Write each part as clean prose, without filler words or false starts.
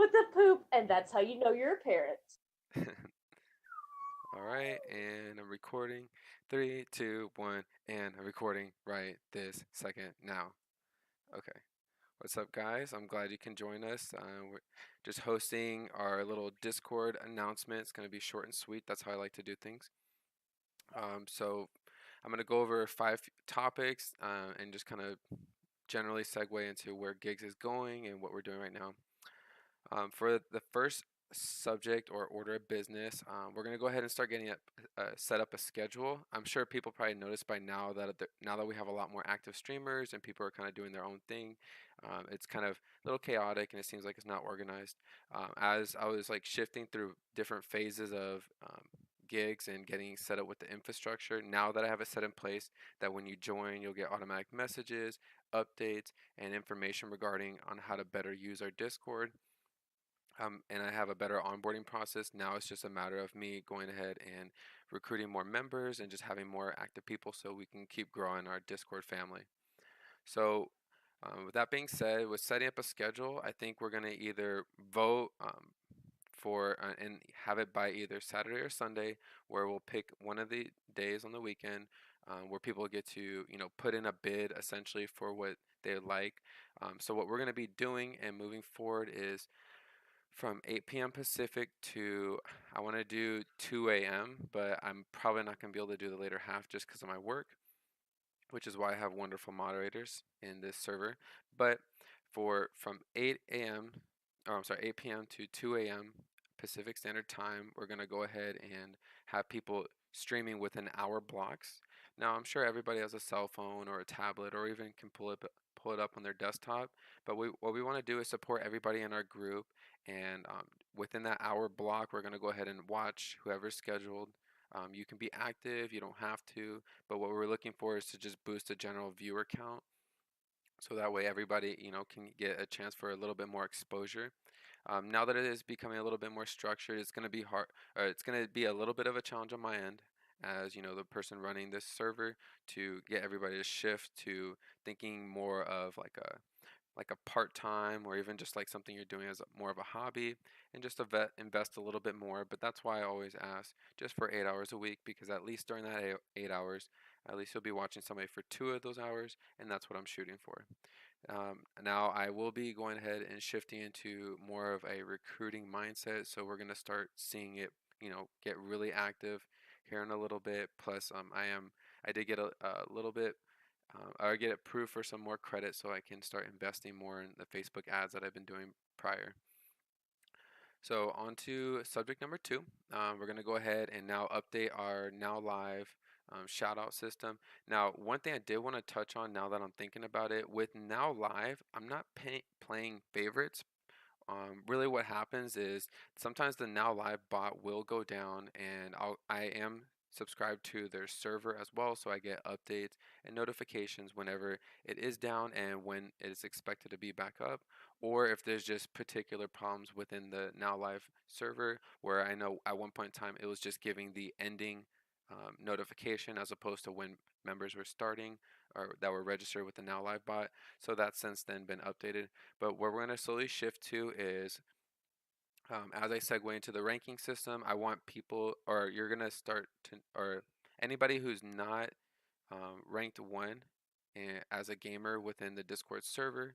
with the poop, and that's how you know you're a parent. All right, and I'm recording. Three, two, one, and I'm recording right this second now. Okay. What's up, guys? I'm glad you can join us. We're just hosting our little Discord announcement. It's going to be short and sweet. That's how I like to do things. So I'm going to go over five topics and just kind of generally segue into where Gigs is going and what we're doing right now. For the first subject or order of business, we're going to go ahead and start getting set up a schedule. I'm sure people probably noticed by now that now that we have a lot more active streamers and people are kind of doing their own thing, it's kind of a little chaotic and it seems like it's not organized. As I was like shifting through different phases of gigs and getting set up with the infrastructure, now that I have it set in place, that when you join, you'll get automatic messages, updates, and information regarding on how to better use our Discord, and I have a better onboarding process. Now it's just a matter of me going ahead and recruiting more members and just having more active people so we can keep growing our Discord family. So, with that being said, with setting up a schedule, I think we're going to either vote for and have it by either Saturday or Sunday, where we'll pick one of the days on the weekend where people get to, put in a bid essentially for what they like. So, what we're going to be doing and moving forward is from 8 p.m. Pacific to I want to do 2 a.m., but I'm probably not going to be able to do the later half just because of my work, which is why I have wonderful moderators in this server. But for from 8 a.m. or I'm sorry, 8 p.m. to 2 a.m. Pacific Standard Time, we're going to go ahead and have people streaming within hour blocks. Now, I'm sure everybody has a cell phone or a tablet or even can pull it up on their desktop. But what we want to do is support everybody in our group, and within that hour block, we're going to go ahead and watch whoever's scheduled. You can be active, you don't have to, but what we're looking for is to just boost the general viewer count so that way everybody can get a chance for a little bit more exposure. Now that it is becoming a little bit more structured, it's going to be hard, or it's going to be a little bit of a challenge on my end as the person running this server, to get everybody to shift to thinking more of like a part-time or even just like something you're doing as more of a hobby, and just to invest a little bit more. But that's why I always ask just for 8 hours a week, because at least during that 8 hours, at least you'll be watching somebody for 2 of those hours, and that's what I'm shooting for. Now I will be going ahead and shifting into more of a recruiting mindset, so we're going to start seeing it get really active here in a little bit. Plus I did get a little bit or get approved for some more credit so I can start investing more in the Facebook ads that I've been doing prior. So on to subject number two. We're going to go ahead and now update our Now Live shout out system. Now, one thing I did want to touch on now that I'm thinking about it, with Now Live, I'm not playing favorites. Really what happens is sometimes the Now Live bot will go down, and I am subscribed to their server as well, so I get updates and notifications whenever it is down and when it is expected to be back up, or if there's just particular problems within the Now Live server where I know at one point in time it was just giving the ending notification as opposed to when members were starting or that were registered with the Now Live bot. So that's since then been updated. But where we're going to slowly shift to is as I segue into the ranking system, I want people, or you're going to start to, or anybody who's not ranked one as a gamer within the Discord server.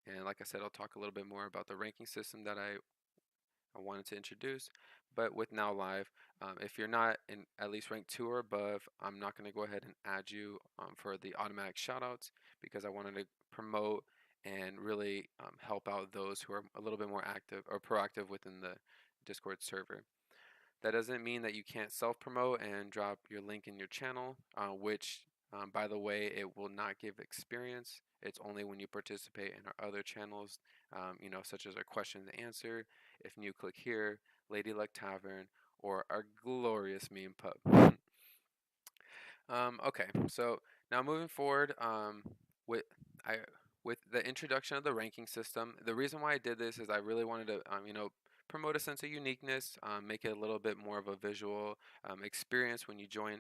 And like I said, I'll talk a little bit more about the ranking system that I wanted to introduce. But with Now Live, if you're not in at least rank 2 or above, I'm not going to go ahead and add you for the automatic shoutouts, because I wanted to promote and really help out those who are a little bit more active or proactive within the Discord server. That doesn't mean that you can't self promote and drop your link in your channel, which, by the way, it will not give experience. It's only when you participate in our other channels, such as our question and answer, if new, click here, Lady Luck Tavern, or our glorious meme pub. Okay, so now moving forward, with I with the introduction of the ranking system, the reason why I did this is I really wanted to, promote a sense of uniqueness, make it a little bit more of a visual experience when you join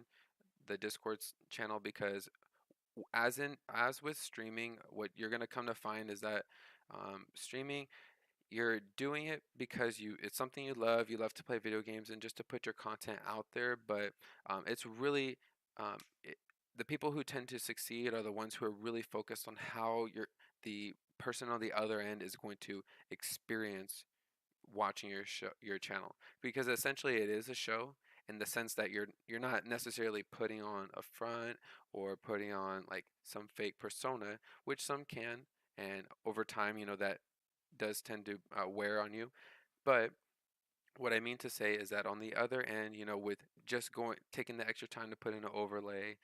the Discord channel, because as with streaming, what you're gonna come to find is that streaming, you're doing it because it's something you love to play video games and just to put your content out there, but it's really um, it, the people who tend to succeed are the ones who are really focused on how the person on the other end is going to experience watching your channel, because essentially it is a show in the sense that you're not necessarily putting on a front or putting on like some fake persona, which some can, and over time, that does tend to wear on you. But what I mean to say is that on the other end, with just taking the extra time to put in an overlay,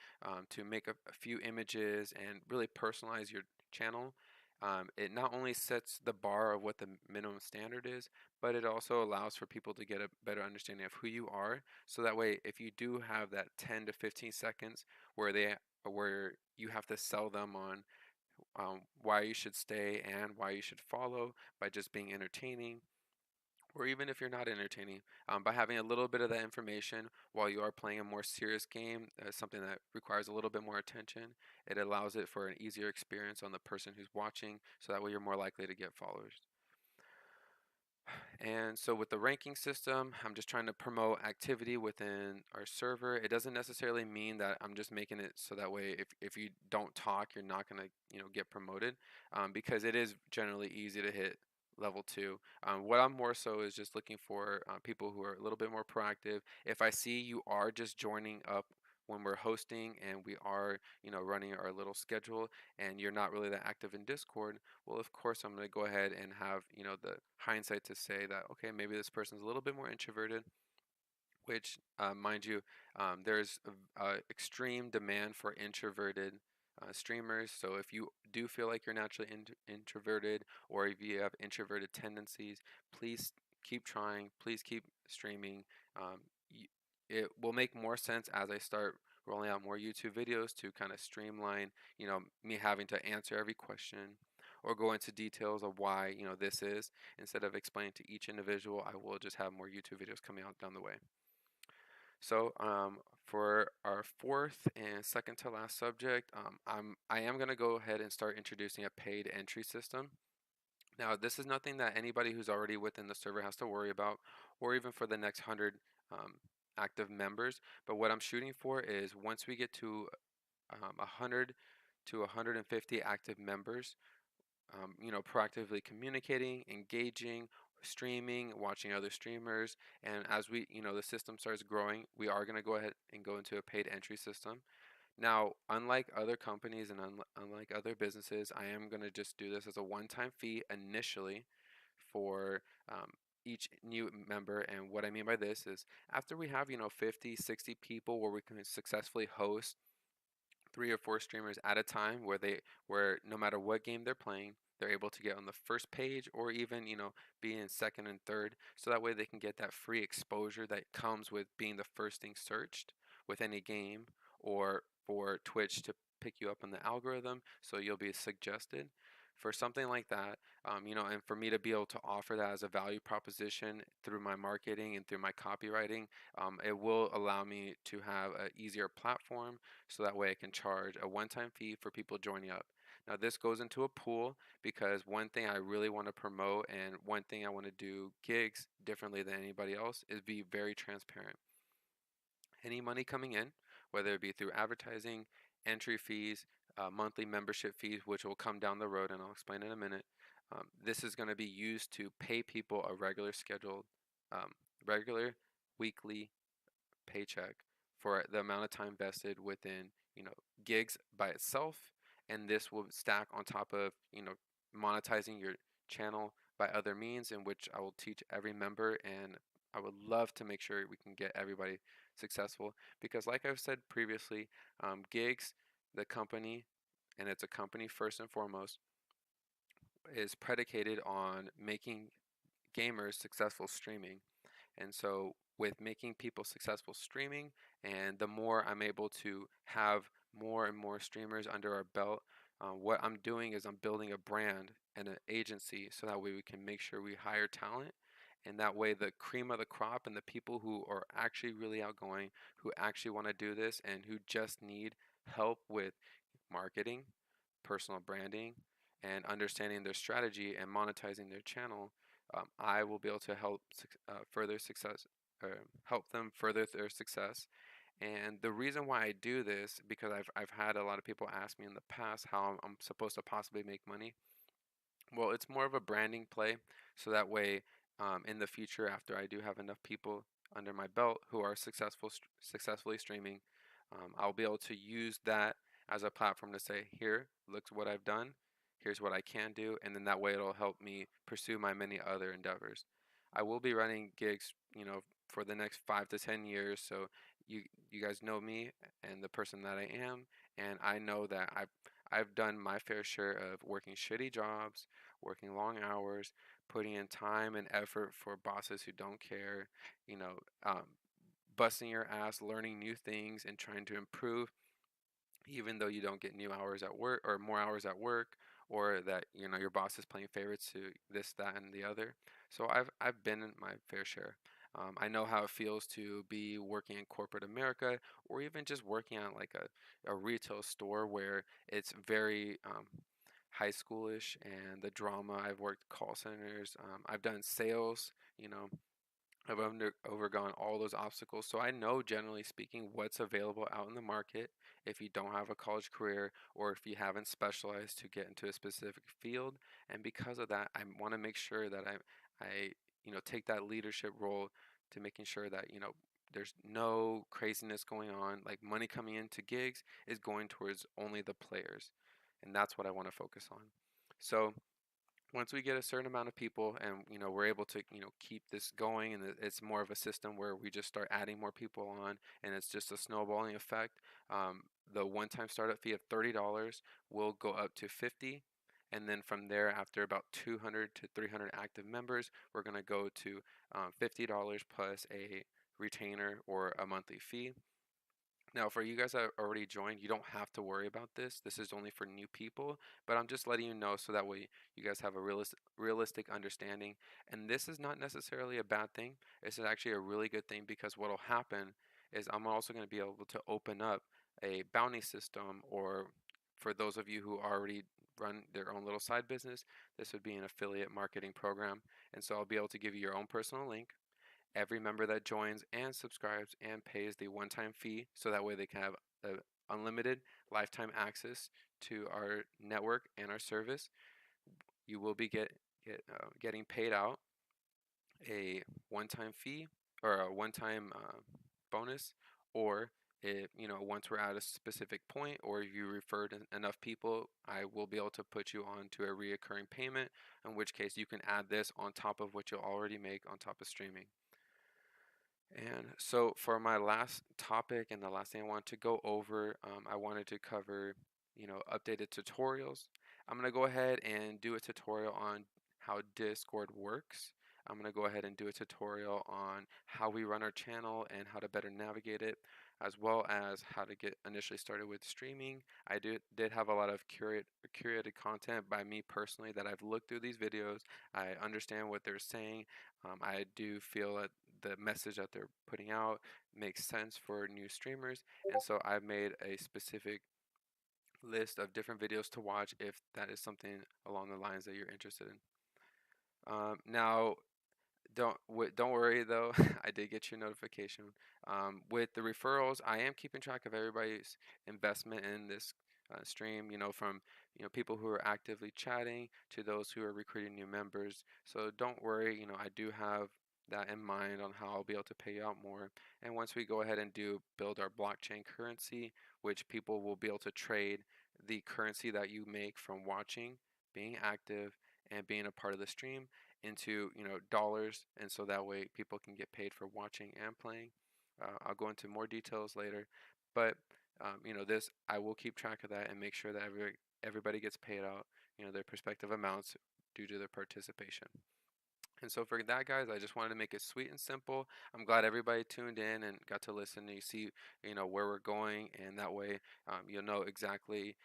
to make a few images and really personalize your channel, it not only sets the bar of what the minimum standard is, but it also allows for people to get a better understanding of who you are. So that way, if you do have that 10 to 15 seconds where you have to sell them on why you should stay and why you should follow by just being entertaining, or even if you're not entertaining, by having a little bit of that information while you are playing a more serious game, something that requires a little bit more attention, it allows it for an easier experience on the person who's watching, so that way you're more likely to get followers. And so with the ranking system, I'm just trying to promote activity within our server. It doesn't necessarily mean that I'm just making it so that way if you don't talk, you're not going to get promoted, because it is generally easy to hit level 2. What I'm more so is just looking for people who are a little bit more proactive. If I see you are just joining up when we're hosting and we are running our little schedule, and you're not really that active in Discord, well, of course, I'm going to go ahead and have, the hindsight to say that, okay, maybe this person's a little bit more introverted, which, mind you, there's extreme demand for introverted streamers. So if you do feel like you're naturally introverted, or if you have introverted tendencies, please keep trying. Please keep streaming. Um, y- it will make more sense as I start rolling out more YouTube videos to kind of streamline, me having to answer every question or go into details of why, this is. Instead of explaining to each individual, I will just have more YouTube videos coming out down the way. So for our fourth and second to last subject, I am going to go ahead and start introducing a paid entry system. Now, this is nothing that anybody who's already within the server has to worry about, or even for the next 100 um, active members. But what I'm shooting for is once we get to 100 to 150 active members, proactively communicating, engaging, streaming, watching other streamers, and as the system starts growing, we are going to go ahead and go into a paid entry system. Now, unlike other companies and unlike other businesses, I am going to just do this as a one-time fee initially for each new member. And what I mean by this is after we have, 50, 60 people where we can successfully host 3 or 4 streamers at a time, where no matter what game they're playing, they're able to get on the first page, or even be in second and third, so that way they can get that free exposure that comes with being the first thing searched with any game, or for Twitch to pick you up in the algorithm so you'll be suggested for something like that. And for me to be able to offer that as a value proposition through my marketing and through my copywriting, it will allow me to have an easier platform, so that way I can charge a one-time fee for people joining up. Now, this goes into a pool because one thing I really want to promote, and one thing I want to do gigs differently than anybody else, is be very transparent. Any money coming in, whether it be through advertising, entry fees, monthly membership fees, which will come down the road and I'll explain in a minute, this is going to be used to pay people a um, regular weekly paycheck for the amount of time vested within, gigs by itself, and this will stack on top of, monetizing your channel by other means, in which I will teach every member, and I would love to make sure we can get everybody successful, because like I've said previously, gigs, the company, and it's a company first and foremost, is predicated on making gamers successful streaming. And so, with making people successful streaming, and the more I'm able to have more and more streamers under our belt, what I'm doing is I'm building a brand and an agency, so that way we can make sure we hire talent. And that way, the cream of the crop and the people who are actually really outgoing, who actually want to do this, and who just need help with marketing, personal branding, and understanding their strategy and monetizing their channel, I will be able to further success, help them further their success. And the reason why I do this, because I've had a lot of people ask me in the past how I'm supposed to possibly make money. Well, it's more of a branding play, so that way, in the future, after I do have enough people under my belt who are successfully streaming, I'll be able to use that as a platform to say, here, look what I've done, here's what I can do, and then that way it'll help me pursue my many other endeavors. I will be running gigs, for the next 5 to 10 years, so you you guys know me and the person that I am, and I know that I've done my fair share of working shitty jobs, working long hours, putting in time and effort for bosses who don't care, you know, um, busting your ass, learning new things, and trying to improve, even though you don't get new hours at work or more hours at work, or that your boss is playing favorites to this, that, and the other. So I've been in my fair share. I know how it feels to be working in corporate America, or even just working at like a retail store where it's very high schoolish, and the drama. I've worked call centers. I've done sales. I've overgone all those obstacles, so I know, generally speaking, what's available out in the market if you don't have a college career or if you haven't specialized to get into a specific field. And because of that, I want to make sure that I take that leadership role to making sure that there's no craziness going on. Like, money coming into gigs is going towards only the players, and that's what I want to focus on. So once we get a certain amount of people, and we're able to keep this going, and it's more of a system where we just start adding more people on, and it's just a snowballing effect. The one-time startup fee of $30 will go up to 50, and then from there, after about 200 to 300 active members, we're going to go to $50 plus a retainer or a monthly fee. Now, for you guys that already joined, you don't have to worry about this. This is only for new people, but I'm just letting you know so that way you guys have a realistic understanding. And this is not necessarily a bad thing. This is actually a really good thing, because what will happen is I'm also going to be able to open up a bounty system, or for those of you who already run their own little side business, this would be an affiliate marketing program. And so I'll be able to give you your own personal link. Every member that joins and subscribes and pays the one-time fee, so that way they can have unlimited lifetime access to our network and our service. You will be getting paid out a one-time fee, or a one-time bonus, or if once we're at a specific point, or if you referred enough people, I will be able to put you on to a reoccurring payment, in which case you can add this on top of what you'll already make on top of streaming. And so for my last topic, and the last thing I want to go over, I wanted to cover, updated tutorials. I'm going to go ahead and do a tutorial on how Discord works. I'm going to go ahead and do a tutorial on how we run our channel and how to better navigate it, as well as how to get initially started with streaming. I did have a lot of curated content by me personally that I've looked through these videos. I understand what they're saying. I do feel that the message that they're putting out makes sense for new streamers, and so I've made a specific list of different videos to watch if that is something along the lines that you're interested in. Now, don't worry though. I did get your notification. With the referrals, I am keeping track of everybody's investment in this stream. From people who are actively chatting to those who are recruiting new members. So don't worry. I do have that in mind on how I'll be able to pay you out more. And once we go ahead and build our blockchain currency, which people will be able to trade the currency that you make from watching, being active, and being a part of the stream into dollars, and so that way people can get paid for watching and playing. I'll go into more details later, but this, I will keep track of that and make sure that everybody gets paid out their prospective amounts due to their participation. And so for that, guys, I just wanted to make it sweet and simple. I'm glad everybody tuned in and got to listen, and you see where we're going, and that way you'll know exactly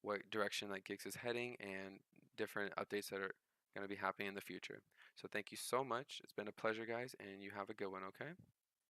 what direction that GIGSS is heading, and different updates that are going to be happening in the future. So thank you so much. It's been a pleasure, guys, and you have a good one, okay?